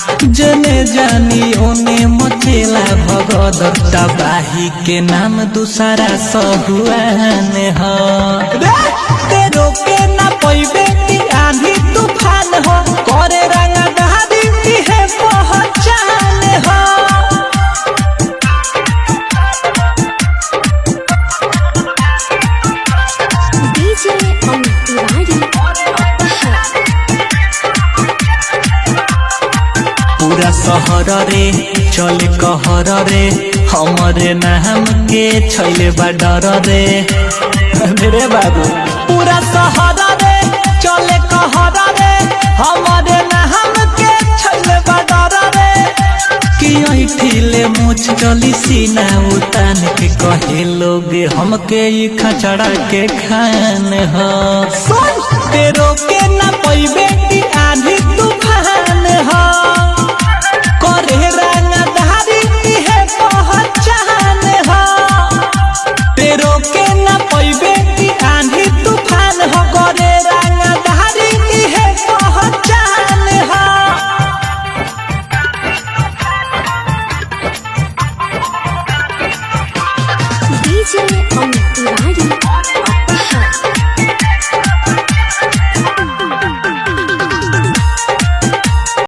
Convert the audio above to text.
जने जानी ओने मचेला भगदड़ तबाही के नाम दूसरा सहुआन ह ते रोके ना पैबे कि आंधी तूफान हो करे रंगा दहादी है पहचान हो। डीजे अमित तिवारी पूरा शहर रे चले कहर रे हमरे नाम के छैले बा डर रे मेरे बाबू पूरा शहर रे चले कहर रे हमरे नाम के छैले बा डर रे कि ऐठिले मुछ चली सीना उतान के कहे लोग हमके ई खचड़ा के खान ह तेरो के ना